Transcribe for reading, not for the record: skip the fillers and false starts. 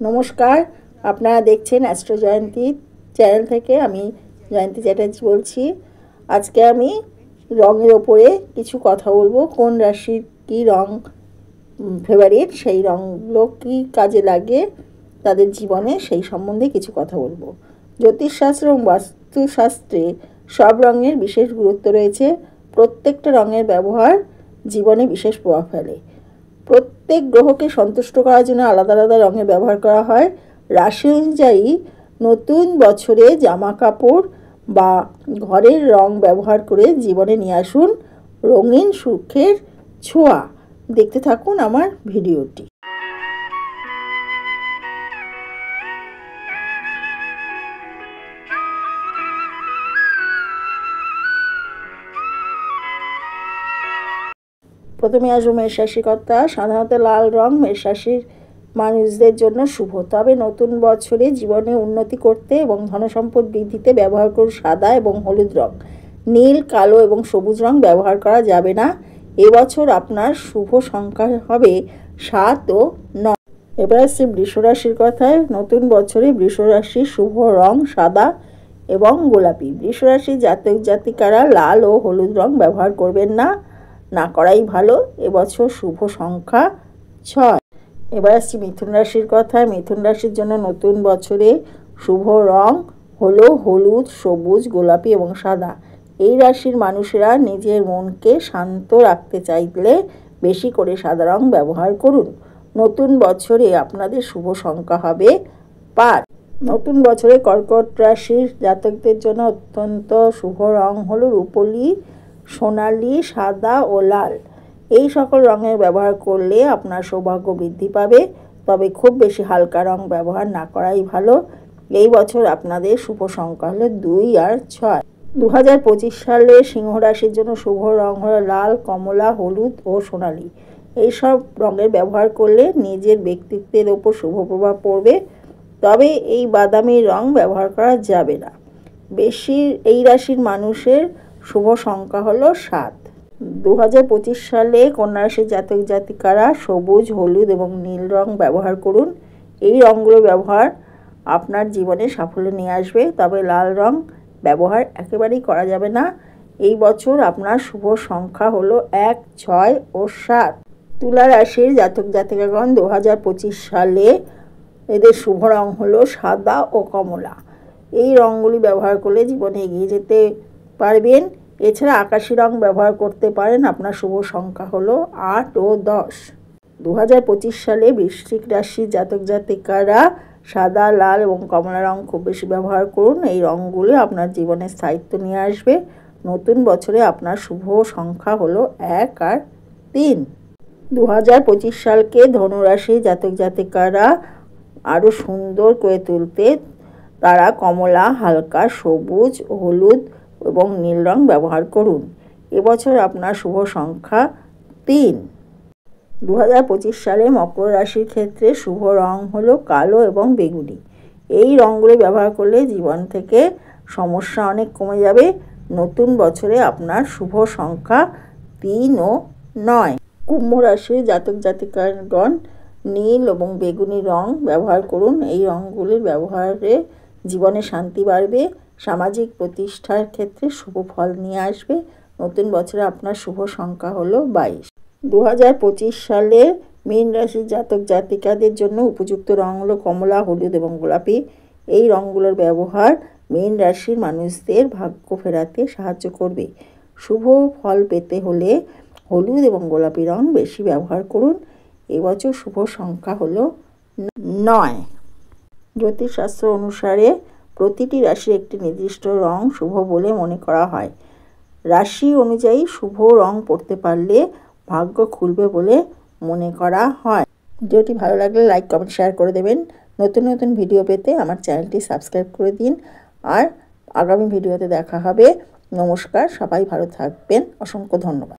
নমস্কার, আপনারা দেখছেন অ্যাস্ট্রো জয়ন্তী চ্যানেল থেকে। আমি জয়ন্তী চ্যাটার্জি বলছি। আজকে আমি রঙের ওপরে কিছু কথা বলবো। কোন রাশির কী রং ফেভারিট, সেই রঙগুলো কী কাজে লাগে তাদের জীবনে, সেই সম্বন্ধে কিছু কথা বলবো। জ্যোতিষশাস্ত্র এবং বাস্তুশাস্ত্রে সব রঙের বিশেষ গুরুত্ব রয়েছে। প্রত্যেকটা রঙের ব্যবহার জীবনে বিশেষ প্রভাব ফেলে। প্রত্যেক গ্রহকে সন্তুষ্ট করার জন্য আলাদা আলাদা রঙের ব্যবহার করা হয়। রাশি অনুযায়ী নতুন বছরে জামা কাপড় বা ঘরের রং ব্যবহার করে জীবনে নিয়ে আসুন রঙিন সুখের ছোঁয়া। দেখতে থাকুন আমার ভিডিওটি। প্রথমে আসবো মেষ রাশির কথা। সাধারণত লাল রং মেষ রাশির মানুষদের জন্য শুভ, তবে নতুন বছরে জীবনে উন্নতি করতে এবং ধনসম্পদ বৃদ্ধিতে ব্যবহার করুন সাদা এবং হলুদ রং। নীল, কালো এবং সবুজ রং ব্যবহার করা যাবে না। এবছর আপনার শুভ সংখ্যা হবে 7 ও 9। এবার আসছে বৃষ রাশির কথায়। নতুন বছরে বৃষ রাশির শুভ রং সাদা এবং গোলাপি। বৃষ রাশির জাতক জাতিকারা লাল ও হলুদ রং ব্যবহার করবেন না করাই ভালো। এবছর শুভ সংখ্যা 6। এবার আসছি মিথুন রাশির কথায়। মিথুন রাশির জন্য নতুন বছরে শুভ রং হলো হলুদ, সবুজ, গোলাপি এবং সাদা। এই রাশির মানুষেরা নিজের মনকে শান্ত রাখতে চাইলে বেশি করে সাদা রং ব্যবহার করুন। নতুন বছরে আপনাদের শুভ সংখ্যা হবে 5। নতুন বছরে কর্কট রাশির জাতকদের জন্য অত্যন্ত শুভ রং হলো রূপোলি, সোনালি, সাদা ও লাল। এই সকল রঙের ব্যবহার করলে আপনার সৌভাগ্য বৃদ্ধি পাবে, তবে খুব বেশি হালকা রং ব্যবহার না করাই ভালো। এই বছর আপনাদের শুভ সংখ্যা হলো 2 আর 6। 2025 সালে সিংহ রাশির জন্য শুভ রং হলো লাল, কমলা, হলুদ ও সোনালি। এই সব রঙের ব্যবহার করলে নিজের ব্যক্তিত্বের ওপর শুভ প্রভাব পড়বে, তবে এই বাদামি রং ব্যবহার করা যাবে না। এই রাশির মানুষের শুভ সংখ্যা হলো 7। 2025 সালে কন্যা রাশির জাতক জাতিকারা সবুজ, হলুদ এবং নীল রং ব্যবহার করুন। এই রঙগুলো ব্যবহার আপনার জীবনে সাফল্য নিয়ে আসবে, তবে লাল রং ব্যবহার একেবারেই করা যাবে না। এই বছর আপনার শুভ সংখ্যা হলো 1, 6 ও 7। তুলা রাশির জাতক জাতিকাগণ 2025 সালে এদের শুভ রং হলো সাদা ও কমলা। এই রঙগুলি ব্যবহার করলে জীবনে এগিয়ে যেতে পারবেন। এছাড়া আকাশি রং ব্যবহার করতে পারেন। আপনার শুভ সংখ্যা হলো 8 ও 10। 2025 সালে বৃশ্চিক রাশির জাতক জাতিকারা সাদা, লাল এবং কমলা রং খুব বেশি ব্যবহার করুন। এই রঙগুলি আপনার জীবনে স্থায়িত্ব নিয়ে আসবে। নতুন বছরে আপনার শুভ সংখ্যা হলো 1 আর 3। 2025 সালকে ধনুরাশির জাতক জাতিকারা আরও সুন্দর করে তুলতে তারা কমলা, হালকা সবুজ, হলুদ এবং নীল রং ব্যবহার করুন। এবছর আপনার শুভ সংখ্যা 3। 2025 সালে মকর রাশির ক্ষেত্রে শুভ রং হলো কালো এবং বেগুনি। এই রঙগুলি ব্যবহার করলে জীবন থেকে সমস্যা অনেক কমে যাবে। নতুন বছরে আপনার শুভ সংখ্যা 3 ও 9। কুম্ভ রাশির জাতক জাতিকাগণ নীল এবং বেগুনি রং ব্যবহার করুন। এই রঙগুলির ব্যবহারে জীবনে শান্তি বাড়বে, সামাজিক প্রতিষ্ঠার ক্ষেত্রে শুভ ফল নিয়ে আসবে। নতুন বছরে আপনার শুভ সংখ্যা হলো 22। 2025 সালে মীন রাশির জাতক জাতিকাদের জন্য উপযুক্ত রং হলো কমলা, হলুদ এবং গোলাপি। এই রঙগুলোর ব্যবহার মীন রাশির মানুষদের ভাগ্য ফেরাতে সাহায্য করবে। শুভ ফল পেতে হলে হলুদ এবং গোলাপি রং বেশি ব্যবহার করুন। এবছর শুভ সংখ্যা হলো 9। জ্যোতিষশাস্ত্র অনুসারে প্রতিটি রাশির একটি নির্দিষ্ট রং শুভ বলে মনে করা হয়। রাশি অনুযায়ী শুভ রং পড়তে পারলে ভাগ্য খুলবে বলে মনে করা হয়। ভিডিওটি ভালো লাগলে লাইক, কমেন্ট, শেয়ার করে দেবেন। নতুন নতুন ভিডিও পেতে আমার চ্যানেলটি সাবস্ক্রাইব করে দিন। আর আগামী ভিডিওতে দেখা হবে। নমস্কার, সবাই ভালো থাকবেন। অসংখ্য ধন্যবাদ।